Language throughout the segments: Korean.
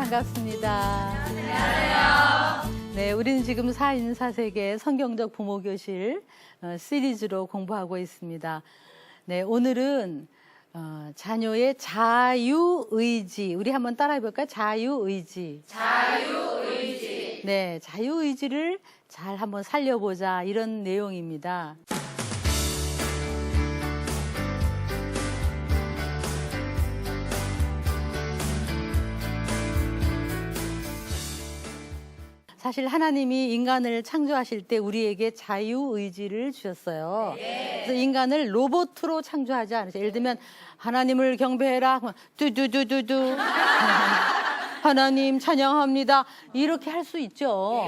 반갑습니다. 안녕하세요. 네, 우리는 지금 4인 4세계 성경적 부모교실 시리즈로 공부하고 있습니다. 네, 오늘은 자녀의 자유의지, 우리 한번 따라해 볼까요? 자유의지. 자유의지. 네, 자유의지를 잘 한번 살려보자, 이런 내용입니다. 사실 하나님이 인간을 창조하실 때 우리에게 자유의지를 주셨어요. 그래서 인간을 로봇으로 창조하지 않으세요. 예를 들면 하나님을 경배해라. 뚜두두두두. 하나님 찬양합니다. 이렇게 할 수 있죠.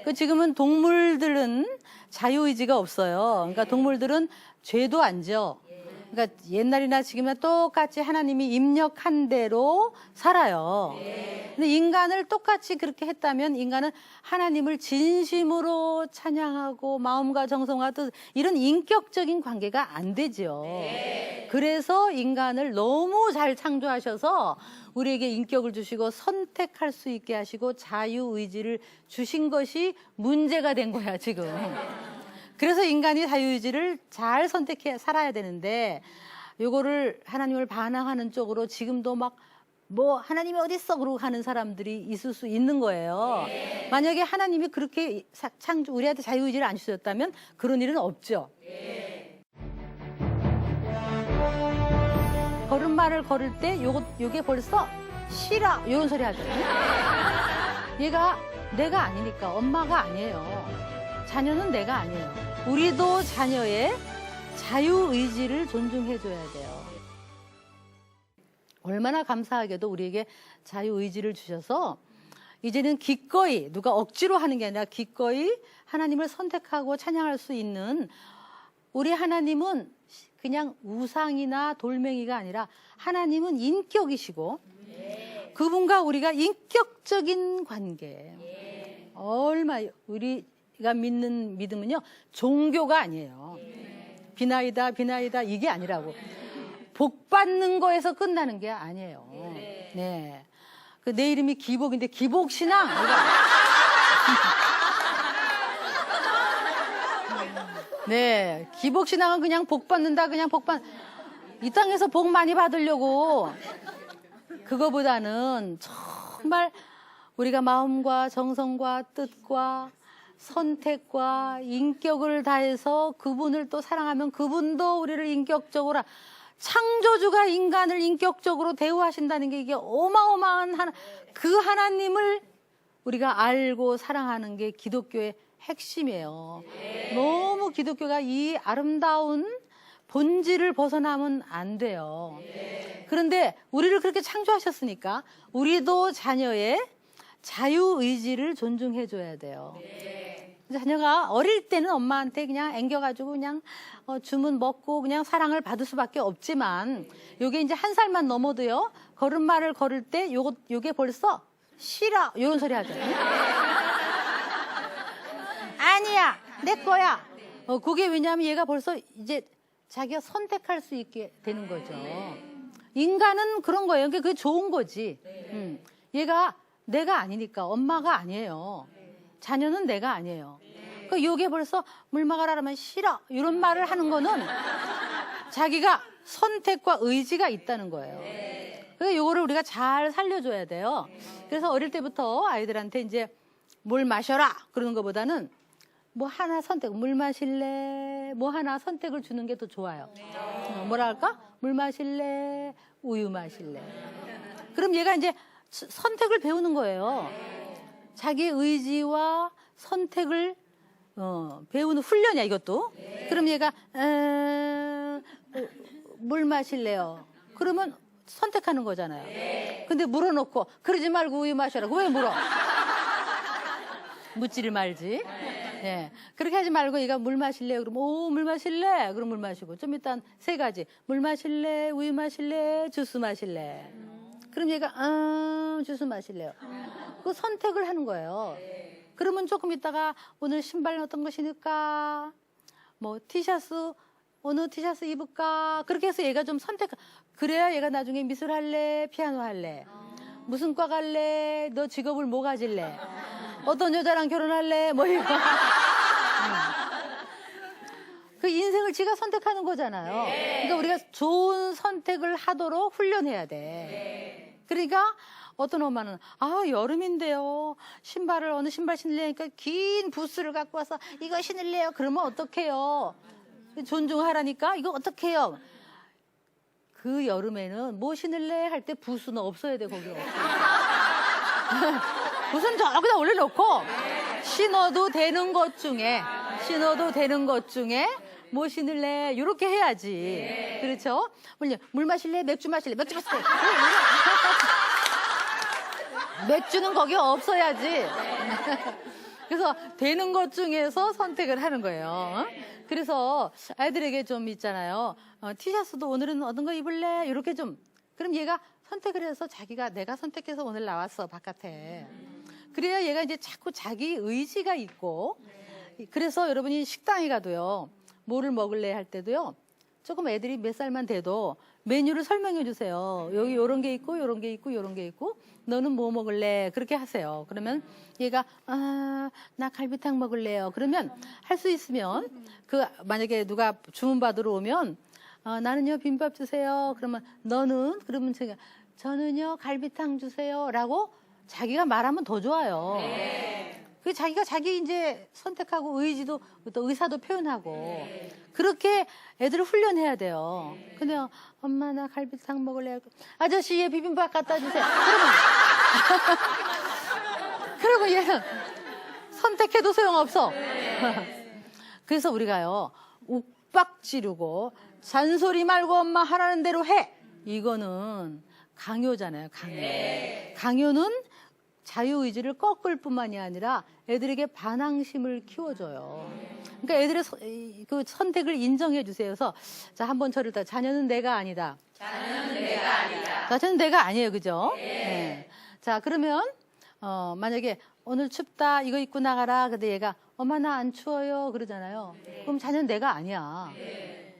그 지금은 동물들은 자유의지가 없어요. 그러니까 동물들은 죄도 안 져. 그러니까 옛날이나 지금이나 똑같이 하나님이 입력한 대로 살아요. 근데 인간을 똑같이 그렇게 했다면 인간은 하나님을 진심으로 찬양하고 마음과 정성과 뜻, 이런 인격적인 관계가 안 되죠. 그래서 인간을 너무 잘 창조하셔서 우리에게 인격을 주시고 선택할 수 있게 하시고 자유의지를 주신 것이 문제가 된 거야, 지금. 그래서 인간이 자유의지를 잘 선택해 살아야 되는데, 요거를 하나님을 반항하는 쪽으로 지금도 막 뭐 하나님이 어디 있어 그러고 하는 사람들이 있을 수 있는 거예요. 만약에 하나님이 그렇게 우리한테 자유의지를 안 주셨다면 그런 일은 없죠. 걸음마를 걸을 때 요게 벌써 싫어 이런 소리 하거든요. 얘가 내가 아니니까, 엄마가 아니에요. 자녀는 내가 아니에요. 우리도 자녀의 자유의지를 존중해줘야 돼요. 얼마나 감사하게도 우리에게 자유의지를 주셔서 이제는 기꺼이, 누가 억지로 하는 게 아니라 기꺼이 하나님을 선택하고 찬양할 수 있는, 우리 하나님은 그냥 우상이나 돌멩이가 아니라 하나님은 인격이시고 그분과 우리가 인격적인 관계. 얼마 우리가 믿는 믿음은요, 종교가 아니에요. 비나이다 이게 아니라고. 복 받는 거에서 끝나는 게 아니에요. 네. 내 이름이 기복인데 기복신앙. 네. 기복신앙은 그냥 복 받는다, 이 땅에서 복 많이 받으려고. 그거보다는 정말 우리가 마음과 정성과 뜻과 선택과 인격을 다해서 그분을 또 사랑하면 그분도 우리를 인격적으로, 창조주가 인간을 인격적으로 대우하신다는 게 이게 어마어마한 그 하나님을 우리가 알고 사랑하는 게 기독교의 핵심이에요. 너무 기독교가 이 아름다운 본질을 벗어나면 안 돼요. 그런데 우리를 그렇게 창조하셨으니까 우리도 자녀의 자유의지를 존중해줘야 돼요. 자녀가 어릴 때는 엄마한테 그냥 앵겨가지고 그냥 주문 먹고 그냥 사랑을 받을 수밖에 없지만, 요게 이제 1살만 넘어도요, 걸음마를 걸을 때 요게 벌써 싫어 이런 소리 하잖아요. 아니야, 내 거야. 그게 왜냐하면 얘가 벌써 이제 자기가 선택할 수 있게 되는 거죠. 인간은 그런 거예요. 그게 좋은 거지. 얘가 내가 아니니까, 엄마가 아니에요. 자녀는 내가 아니에요. 요게 벌써 물 먹어라 하면 싫어 이런 말을 하는 거는 자기가 선택과 의지가 있다는 거예요. 그래서 요거를 우리가 잘 살려줘야 돼요. 그래서 어릴 때부터 아이들한테 이제 뭘 마셔라 그러는 것보다는 뭐 하나 선택, 물 마실래, 뭐 하나 선택을 주는 게 더 좋아요. 뭐라 할까? 물 마실래, 우유 마실래. 그럼 얘가 이제 선택을 배우는 거예요. 자기 의지와 선택을 배우는 훈련이야, 이것도. 그럼 얘가 물 마실래요. 그러면 선택하는 거잖아요. 근데 물어놓고 그러지 말고 우유 마셔라. 왜 물어? 묻지를 말지. 네. 그렇게 하지 말고 얘가 물 마실래요. 그러면 오, 물 마실래? 그럼 물 마시고 좀 이따 3가지. 물 마실래? 우유 마실래? 주스 마실래? 그럼 얘가 주스 마실래요. 그 선택을 하는 거예요. 그러면 조금 있다가 오늘 신발은 어떤 거 신을까? 뭐 티셔츠, 어느 티셔츠 입을까? 그렇게 해서 얘가 좀 그래야 얘가 나중에 미술 할래? 피아노 할래? 무슨 과 갈래? 너 직업을 뭐 가질래? 어떤 여자랑 결혼할래? 뭐 이거. 그 인생을 지가 선택하는 거잖아요. 그러니까 우리가 좋은 선택을 하도록 훈련해야 돼. 그러니까 어떤 엄마는 여름인데요. 신발을 어느 신발 신으려니까 긴 부스를 갖고 와서 이거 신을래요. 그러면 어떡해요? 존중하라니까 이거 어떡해요? 그 여름에는 뭐 신을래 할 때 부스는 없어야 돼. 거기 없어. 부스는 저기다 올려놓고 신어도 되는 것 중에 뭐 신을래 이렇게 해야지. 그렇죠? 물 마실래? 맥주 마실래? 맥주 마실래? 맥주는 거기 없어야지. 그래서 되는 것 중에서 선택을 하는 거예요. 그래서 아이들에게 좀 있잖아요. 티셔츠도 오늘은 어떤 거 입을래? 이렇게 좀. 그럼 얘가 선택을 해서 내가 선택해서 오늘 나왔어, 바깥에. 그래야 얘가 이제 자꾸 자기 의지가 있고. 그래서 여러분이 식당에 가도요. 뭐를 먹을래 할 때도요. 조금 애들이 몇 살만 돼도 메뉴를 설명해 주세요. 여기 요런 게 있고 요런 게 있고 요런 게 있고 너는 뭐 먹을래? 그렇게 하세요. 그러면 얘가 나 갈비탕 먹을래요. 그러면 할 수 있으면 만약에 누가 주문 받으러 오면 나는요 비빔밥 주세요. 그러면 너는 그러면 저는요 갈비탕 주세요라고 자기가 말하면 더 좋아요. 그 자기가 자기 이제 선택하고 의지도 또 의사도 표현하고 그렇게 애들을 훈련해야 돼요. 근데 엄마 나 갈비탕 먹을래. 아저씨 얘 비빔밥 갖다 주세요. 그러면 얘는 선택해도 소용없어. 그래서 우리가요 욱박 지르고 잔소리 말고 엄마 하라는 대로 해. 이거는 강요잖아요. 강요는 자유의지를 꺾을 뿐만이 아니라 애들에게 반항심을 키워줘요. 그러니까 애들의 그 선택을 인정해 주세요. 그래서 자, 한번 저를 다 자녀는 내가 아니다. 자녀는 내가 아니에요. 그죠? 네. 자, 그러면 만약에 오늘 춥다 이거 입고 나가라. 근데 얘가 엄마 나 안 추워요. 그러잖아요. 그럼 자녀는 내가 아니야.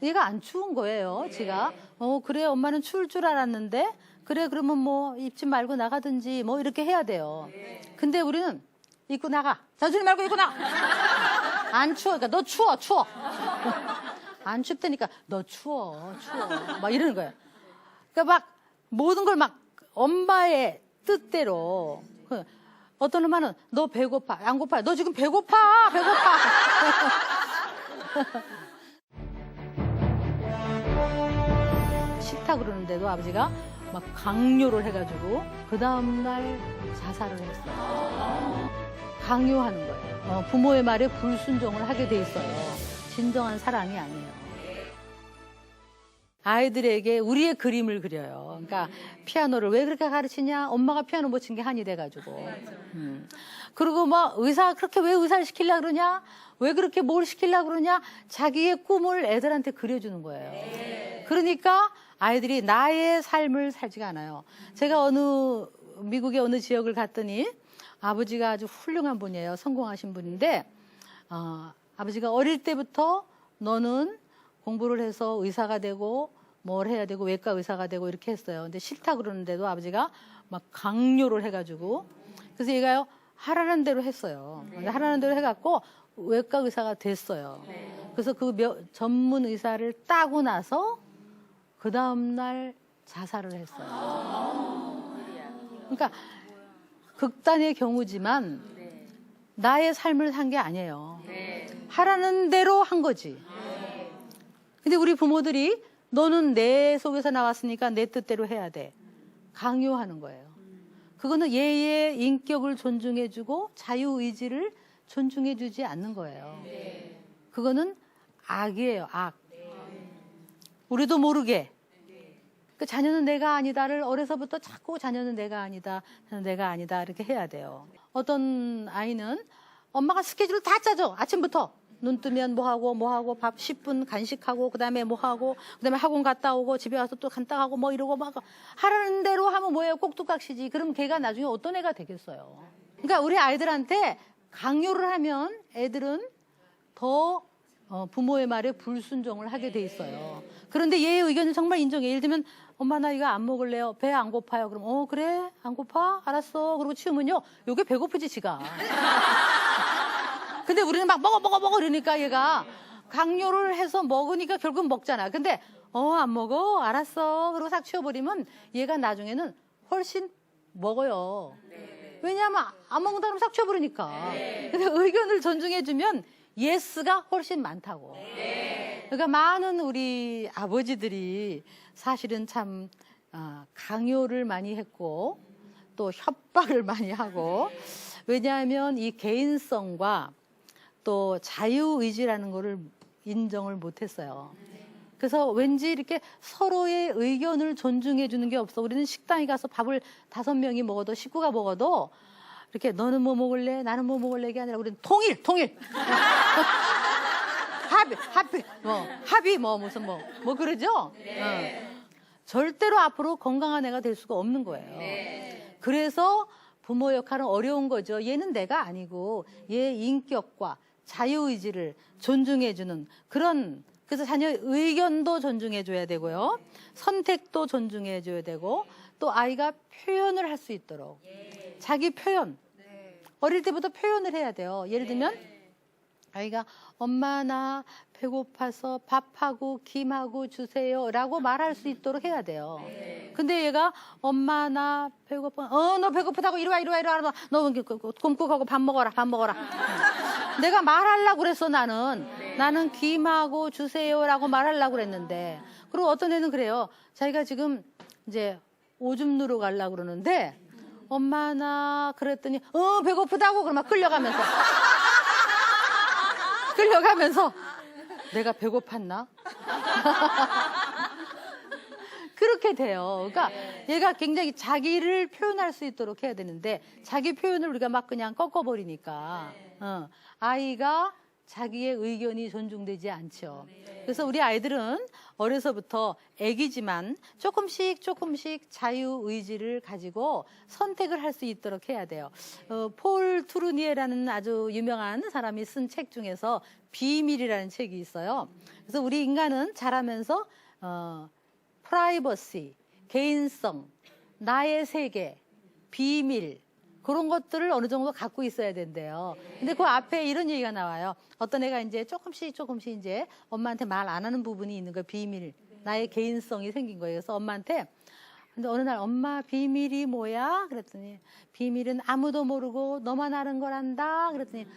얘가 안 추운 거예요. 지가. 그래 엄마는 추울 줄 알았는데 그래 그러면 뭐 입지 말고 나가든지 뭐 이렇게 해야 돼요. 근데 우리는 입고 나가. 잔소리 말고 입고 나가. 안 추워. 그러니까 너 추워. 안 춥다니까 너 추워. 막 이러는 거예요. 그러니까 막 모든 걸 막 엄마의 뜻대로. 어떤 엄마는 너 배고파. 안 고파. 너 지금 배고파. 싫다 그러는데도 아버지가 막 강요를 해가지고 그 다음날 자살을 했어요. 강요하는 거예요. 부모의 말에 불순종을 하게 돼 있어요. 진정한 사랑이 아니에요. 아이들에게 우리의 그림을 그려요. 그러니까 피아노를 왜 그렇게 가르치냐? 엄마가 피아노 못 친 게 한이 돼가지고. 그리고 뭐 그렇게 왜 의사를 시키려고 그러냐? 왜 그렇게 뭘 시키려고 그러냐? 자기의 꿈을 애들한테 그려주는 거예요. 그러니까 아이들이 나의 삶을 살지가 않아요. 제가 미국의 어느 지역을 갔더니 아버지가 아주 훌륭한 분이에요. 성공하신 분인데 아버지가 어릴 때부터 너는 공부를 해서 의사가 되고 뭘 해야 되고 외과 의사가 되고 이렇게 했어요. 근데 싫다 그러는데도 아버지가 막 강요를 해가지고 그래서 얘가요 하라는 대로 했어요. 근데 하라는 대로 해갖고 외과 의사가 됐어요. 그래서 그 전문 의사를 따고 나서 그 다음날 자살을 했어요. 그러니까 극단의 경우지만 나의 삶을 산 게 아니에요. 하라는 대로 한 거지. 근데 우리 부모들이 너는 내 속에서 나왔으니까 내 뜻대로 해야 돼. 강요하는 거예요. 그거는 얘의 인격을 존중해주고 자유의지를 존중해주지 않는 거예요. 그거는 악이에요. 악. 우리도 모르게 그 자녀는 내가 아니다를 어려서부터 자꾸 자녀는 내가 아니다 이렇게 해야 돼요. 어떤 아이는 엄마가 스케줄을 다 짜줘. 아침부터 눈 뜨면 뭐하고 밥 10분 간식하고 그다음에 뭐하고 그다음에 학원 갔다 오고 집에 와서 또 간다 하고 뭐 이러고 막 하라는 대로 하면 뭐예요? 꼭두각시지. 그럼 걔가 나중에 어떤 애가 되겠어요. 그러니까 우리 아이들한테 강요를 하면 애들은 더 부모의 말에 불순종을 하게 돼 있어요. 그런데 얘의 의견은 정말 인정해. 예를 들면 엄마 나 이거 안 먹을래요. 배 안 고파요. 그럼 그래? 안 고파? 알았어. 그러고 치우면요. 요게 배고프지 지가. 근데 우리는 막 먹어 이러니까 얘가 강요를 해서 먹으니까 결국 먹잖아. 근데 안 먹어? 알았어. 그러고 싹 치워버리면 얘가 나중에는 훨씬 먹어요. 왜냐하면 안 먹는다 그러면 싹 치워버리니까. 근데 의견을 존중해주면 예스가 훨씬 많다고. 그러니까 많은 우리 아버지들이 사실은 참 강요를 많이 했고 또 협박을 많이 하고, 왜냐하면 이 개인성과 또 자유의지라는 거를 인정을 못했어요. 그래서 왠지 이렇게 서로의 의견을 존중해 주는 게 없어. 우리는 식당에 가서 밥을 5명이 먹어도, 식구가 먹어도 이렇게 너는 뭐 먹을래? 나는 뭐 먹을래? 이게 아니라 우리는 통일! 합의, 무슨 그러죠? 절대로 앞으로 건강한 애가 될 수가 없는 거예요. 그래서 부모 역할은 어려운 거죠. 얘는 내가 아니고 얘의 인격과 자유의지를 존중해주는 그런, 그래서 자녀의 의견도 존중해줘야 되고요. 선택도 존중해줘야 되고, 또 아이가 표현을 할 수 있도록 자기 표현, 어릴 때부터 표현을 해야 돼요. 예를 들면 아이가 엄마 나 배고파서 밥하고 김하고 주세요 라고 말할 수 있도록 해야 돼요. 근데 얘가 엄마 나 배고파, 너 배고프다고 이리 와 너 곰국하고 밥 먹어라. 내가 말하려고 그랬어. 나는 김하고 주세요 라고 말하려고 그랬는데. 그리고 어떤 애는 그래요. 자기가 지금 이제 오줌 누러 가려고 그러는데 엄마 나 그랬더니 배고프다고 그러면 끌려가면서 내가 배고팠나? 그렇게 돼요. 그러니까 얘가 굉장히 자기를 표현할 수 있도록 해야 되는데, 자기 표현을 우리가 막 그냥 꺾어버리니까 아이가 자기의 의견이 존중되지 않죠. 그래서 우리 아이들은 어려서부터 애기지만 조금씩 자유의지를 가지고 선택을 할 수 있도록 해야 돼요. 폴 투르니에라는 아주 유명한 사람이 쓴 책 중에서 비밀이라는 책이 있어요. 그래서 우리 인간은 자라면서 프라이버시, 개인성, 나의 세계, 비밀, 그런 것들을 어느 정도 갖고 있어야 된대요. 근데 그 앞에 이런 얘기가 나와요. 어떤 애가 이제 조금씩 이제 엄마한테 말 안 하는 부분이 있는 거예요. 비밀. 나의 개인성이 생긴 거예요. 그래서 엄마한테, 근데 어느 날 엄마 비밀이 뭐야? 그랬더니 비밀은 아무도 모르고 너만 아는 거란다. 그랬더니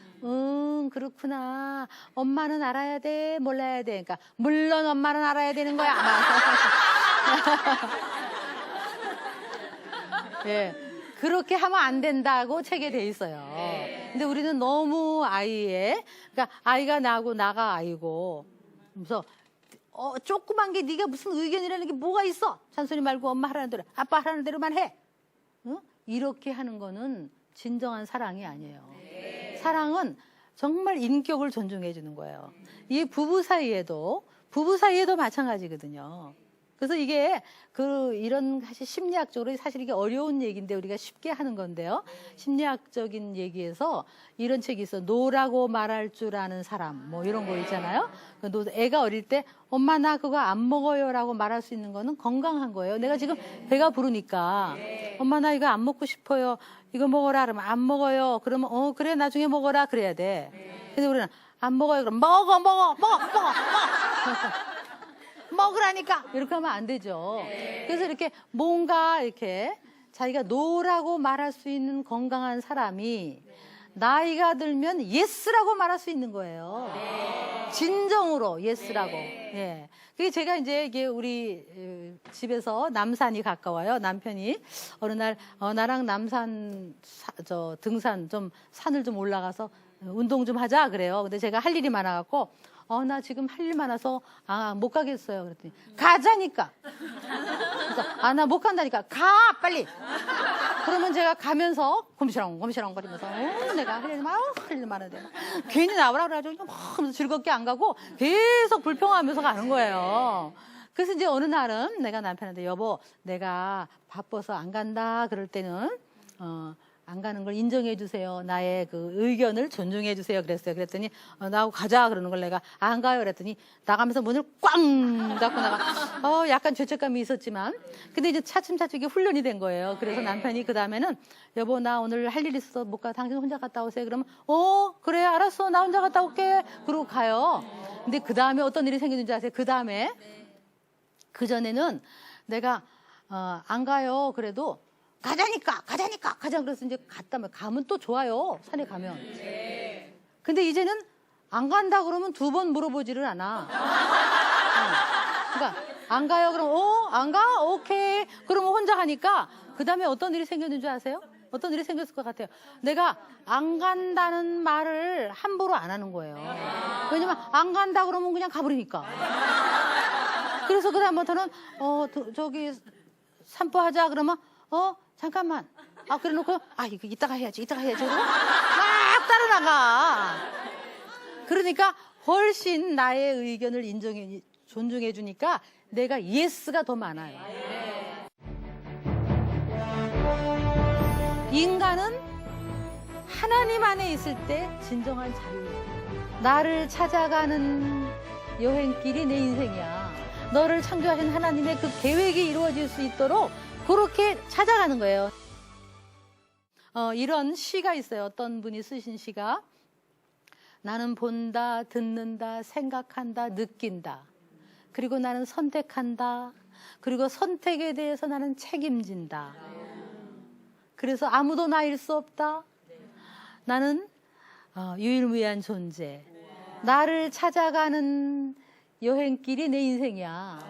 그렇구나. 엄마는 알아야 돼? 몰라야 돼? 그러니까 물론 엄마는 알아야 되는 거야. 예. 그렇게 하면 안 된다고 책에 돼 있어요. 근데 우리는 너무 그러니까 아이가 나고 나가 아이고, 그래서 조그만 게 네가 무슨 의견이라는 게 뭐가 있어? 잔소리 말고 엄마 하라는 대로, 아빠 하라는 대로만 해. 이렇게 하는 거는 진정한 사랑이 아니에요. 사랑은 정말 인격을 존중해 주는 거예요. 이 부부 사이에도 마찬가지거든요. 그래서 이게 이런 사실 심리학적으로 사실 이게 어려운 얘기인데 우리가 쉽게 하는 건데요. 심리학적인 얘기에서 이런 책이 있어. 노라고 말할 줄 아는 사람, 이런 거 있잖아요. 애가 어릴 때 엄마 나 그거 안 먹어요라고 말할 수 있는 거는 건강한 거예요. 내가 지금 배가 부르니까 엄마 나 이거 안 먹고 싶어요. 이거 먹어라 그러면 안 먹어요. 그러면 그래 나중에 먹어라 그래야 돼. 근데 우리는 안 먹어요. 그럼 먹어. 먹으라니까 이렇게 하면 안 되죠. 그래서 이렇게 뭔가 이렇게 자기가 노라고 말할 수 있는 건강한 사람이 나이가 들면 예스라고 말할 수 있는 거예요. 진정으로 예스라고. 예. 그게 제가 이제 우리 집에서 남산이 가까워요. 남편이 어느 날 나랑 남산 등산 좀 산을 좀 올라가서 운동 좀 하자 그래요. 근데 제가 할 일이 많아갖고 나 지금 할 일 많아서 못 가겠어요. 그랬더니 가자니까. 그래서 나 못 간다니까 가 빨리. 그러면 제가 가면서 곰시렁거리면서 내가 할 일 많은데 괜히 나오라 그래가지고 막 즐겁게 안 가고 계속 불평하면서 가는 거예요. 그래서 이제 어느 날은 내가 남편한테 여보 내가 바빠서 안 간다 그럴 때는 안 가는 걸 인정해 주세요. 나의 그 의견을 존중해 주세요. 그랬어요. 그랬더니 나하고 가자 그러는 걸 내가 안 가요. 그랬더니 나가면서 문을 꽝 닫고 나가. 약간 죄책감이 있었지만 근데 이제 차츰차츰 이게 훈련이 된 거예요. 그래서 남편이 그 다음에는 여보 나 오늘 할 일 있어서 못 가. 당신 혼자 갔다 오세요. 그러면 그래 알았어. 나 혼자 갔다 올게. 그러고 가요. 근데 그 다음에 어떤 일이 생기는지 아세요? 그 다음에 그 전에는 내가 안 가요. 그래도 가자니까 가자. 그래서 이제 가면 또 좋아요. 산에 가면. 근데 이제는 안 간다 그러면 두 번 물어보지를 않아. 그러니까 안 가요. 그럼 안 가? 오케이. 그러면 혼자 가니까 그 다음에 어떤 일이 생겼는지 아세요? 어떤 일이 생겼을 것 같아요. 내가 안 간다는 말을 함부로 안 하는 거예요. 왜냐면 안 간다 그러면 그냥 가버리니까. 그래서 그 다음부터는 저기 산보하자 그러면 잠깐만. 그래놓고 이거 이따가 해야지. 그러고 막 따라 나가. 그러니까 훨씬 나의 의견을 존중해 주니까 내가 예스가 더 많아요. 인간은 하나님 안에 있을 때 진정한 자유예요. 나를 찾아가는 여행길이 내 인생이야. 너를 창조하신 하나님의 그 계획이 이루어질 수 있도록 그렇게 찾아가는 거예요. 이런 시가 있어요. 어떤 분이 쓰신 시가 나는 본다, 듣는다, 생각한다, 느낀다. 그리고 나는 선택한다. 그리고 선택에 대해서 나는 책임진다. 그래서 아무도 나일 수 없다. 나는 유일무이한 존재. 나를 찾아가는 여행길이 내 인생이야.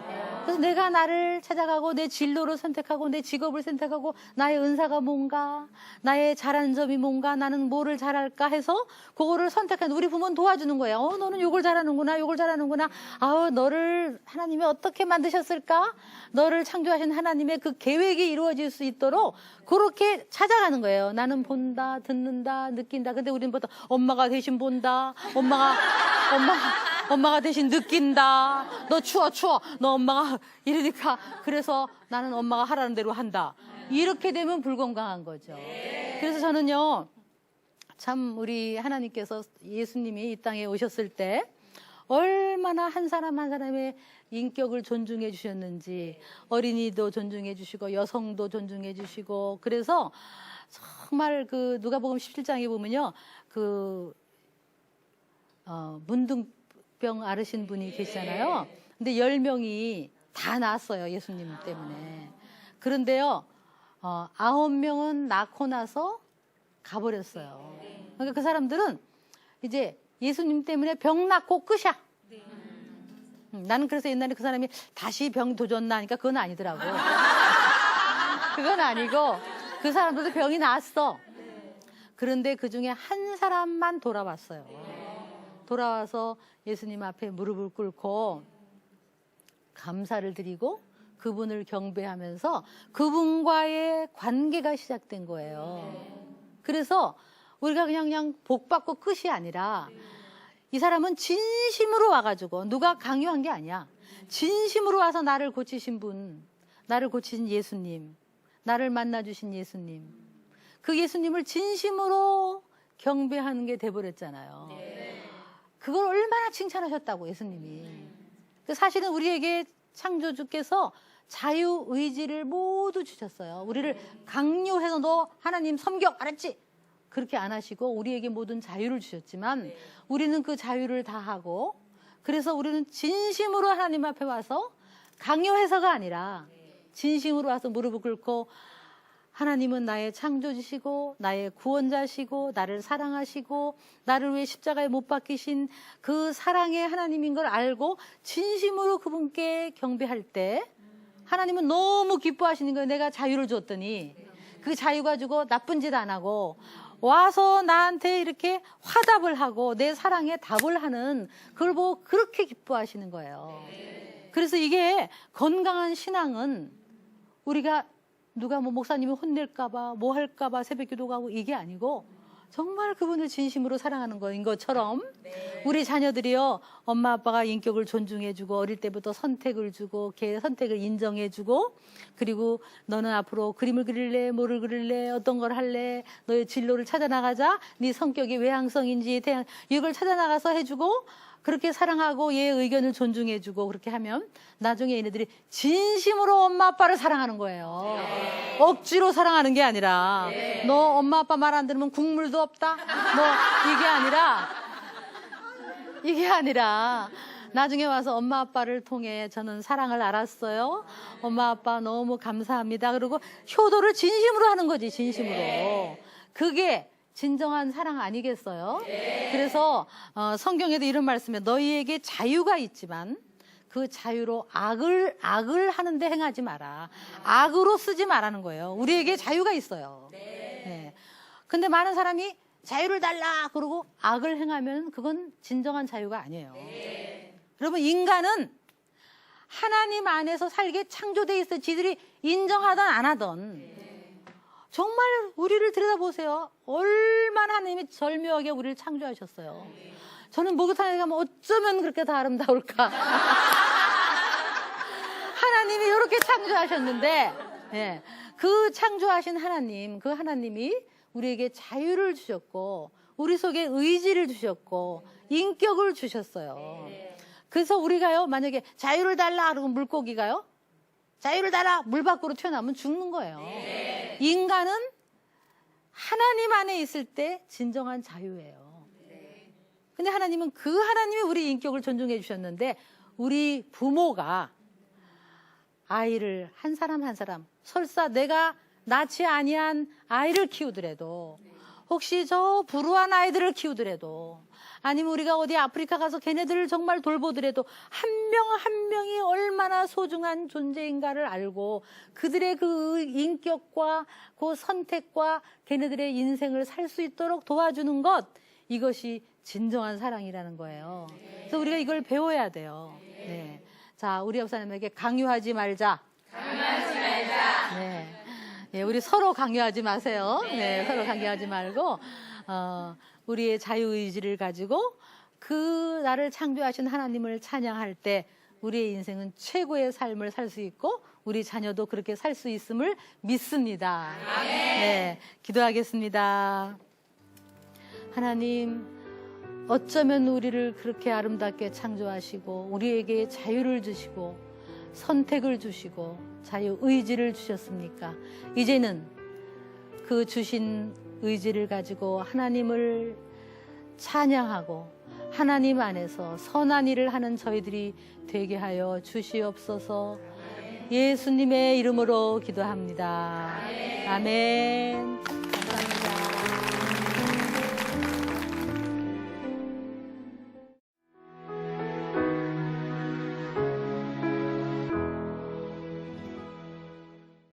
그래서 내가 나를 찾아가고 내 진로를 선택하고 내 직업을 선택하고 나의 은사가 뭔가 나의 잘하는 점이 뭔가 나는 뭐를 잘할까 해서 그거를 선택하는 우리 부모는 도와주는 거예요. 너는 요걸 잘하는구나. 너를 하나님이 어떻게 만드셨을까? 너를 창조하신 하나님의 그 계획이 이루어질 수 있도록 그렇게 찾아가는 거예요. 나는 본다, 듣는다, 느낀다. 근데 우리는 보통 엄마가 대신 본다. 엄마가 대신 느낀다. 너 추워. 너 엄마가 이러니까 그래서 나는 엄마가 하라는 대로 한다. 이렇게 되면 불건강한 거죠. 그래서 저는요. 참 우리 하나님께서 예수님이 이 땅에 오셨을 때 얼마나 한 사람 한 사람의 인격을 존중해 주셨는지 어린이도 존중해 주시고 여성도 존중해 주시고 그래서 정말 그 누가복음 17장에 보면요. 문둥병 앓으신 분이 계시잖아요. 근데 10명이 다 나았어요. 예수님 때문에. 그런데요. 9명은 낳고 나서 가버렸어요. 그러니까 그 사람들은 이제 예수님 때문에 병 낫고 끝이야. 나는 그래서 옛날에 그 사람이 다시 병 도졌나 하니까 그건 아니더라고. 그건 아니고 그 사람들도 병이 나았어. 그런데 그 중에 한 사람만 돌아왔어요. 돌아와서 예수님 앞에 무릎을 꿇고 감사를 드리고 그분을 경배하면서 그분과의 관계가 시작된 거예요. 그래서 우리가 그냥 복 받고 끝이 아니라 이 사람은 진심으로 와가지고 누가 강요한 게 아니야. 진심으로 와서 나를 고치신 분, 나를 고치신 예수님, 나를 만나주신 예수님. 그 예수님을 진심으로 경배하는 게 돼버렸잖아요. 그걸 얼마나 칭찬하셨다고 예수님이. 사실은 우리에게 창조주께서 자유의지를 모두 주셨어요. 우리를 강요해서 너 하나님 섬겨 알았지? 그렇게 안 하시고 우리에게 모든 자유를 주셨지만 우리는 그 자유를 다 하고 그래서 우리는 진심으로 하나님 앞에 와서 강요해서가 아니라 진심으로 와서 무릎을 꿇고 하나님은 나의 창조주시고 나의 구원자시고 나를 사랑하시고 나를 위해 십자가에 못 박히신 그 사랑의 하나님인 걸 알고 진심으로 그분께 경배할 때 하나님은 너무 기뻐하시는 거예요. 내가 자유를 줬더니 그 자유 가지고 나쁜 짓 안 하고 와서 나한테 이렇게 화답을 하고 내 사랑에 답을 하는 그걸 보고 그렇게 기뻐하시는 거예요. 그래서 이게 건강한 신앙은 우리가 누가 목사님이 혼낼까봐 뭐 할까봐 새벽 기도 가고 이게 아니고 정말 그분을 진심으로 사랑하는 거인 것처럼 우리 자녀들이요, 엄마 아빠가 인격을 존중해주고 어릴 때부터 선택을 주고 걔 선택을 인정해주고, 그리고 너는 앞으로 그림을 그릴래, 뭐를 그릴래, 어떤 걸 할래, 너의 진로를 찾아나가자, 네 성격이 외향성인지 이걸 찾아나가서 해주고, 그렇게 사랑하고 얘의 의견을 존중해주고, 그렇게 하면 나중에 얘네들이 진심으로 엄마 아빠를 사랑하는 거예요. 억지로 사랑하는 게 아니라, 너 엄마 아빠 말 안 들으면 국물도 없다, 뭐 이게 아니라 나중에 와서 엄마 아빠를 통해 저는 사랑을 알았어요, 엄마 아빠 너무 감사합니다, 그리고 효도를 진심으로 하는 거지. 진심으로. 그게 진정한 사랑 아니겠어요? 그래서 성경에도 이런 말씀에 너희에게 자유가 있지만 그 자유로 악을 하는데 행하지 마라. 악으로 쓰지 말라는 거예요. 우리에게 자유가 있어요. 네. 근데 많은 사람이 자유를 달라 그러고 악을 행하면 그건 진정한 자유가 아니에요. 여러분, 인간은 하나님 안에서 살게 창조돼 있어요. 지들이 인정하든 안 하든. 정말 우리를 들여다보세요. 얼마나 하나님이 절묘하게 우리를 창조하셨어요. 저는 목욕탕에 가면 어쩌면 그렇게 다 아름다울까. 하나님이 이렇게 창조하셨는데, 예, 그 창조하신 하나님, 그 하나님이 우리에게 자유를 주셨고 우리 속에 의지를 주셨고 인격을 주셨어요. 그래서 우리가요, 만약에 자유를 달라 그러면 물고기가요, 자유를 달라 물 밖으로 튀어나오면 죽는 거예요. 인간은 하나님 안에 있을 때 진정한 자유예요. 근데 하나님은 그 하나님이 우리 인격을 존중해 주셨는데, 우리 부모가 아이를 한 사람 한 사람, 설사 내가 낳지 아니한 아이를 키우더라도, 혹시 저 불우한 아이들을 키우더라도, 아니면 우리가 어디 아프리카 가서 걔네들을 정말 돌보더라도 한 명 한 명이 얼마나 소중한 존재인가를 알고 그들의 그 인격과 그 선택과 걔네들의 인생을 살 수 있도록 도와주는 것, 이것이 진정한 사랑이라는 거예요. 그래서 우리가 이걸 배워야 돼요. 네. 자, 우리 옆사람에게 강요하지 말자. 강요하지 말자. 네. 네, 우리 서로 강요하지 마세요. 네, 서로 강요하지 말고 우리의 자유의지를 가지고 그 나를 창조하신 하나님을 찬양할 때 우리의 인생은 최고의 삶을 살 수 있고 우리 자녀도 그렇게 살 수 있음을 믿습니다. 네, 기도하겠습니다. 하나님, 어쩌면 우리를 그렇게 아름답게 창조하시고 우리에게 자유를 주시고 선택을 주시고 자유의지를 주셨습니까? 이제는 그 주신 의지를 가지고 하나님을 찬양하고 하나님 안에서 선한 일을 하는 저희들이 되게 하여 주시옵소서. 예수님의 이름으로 기도합니다. 아멘.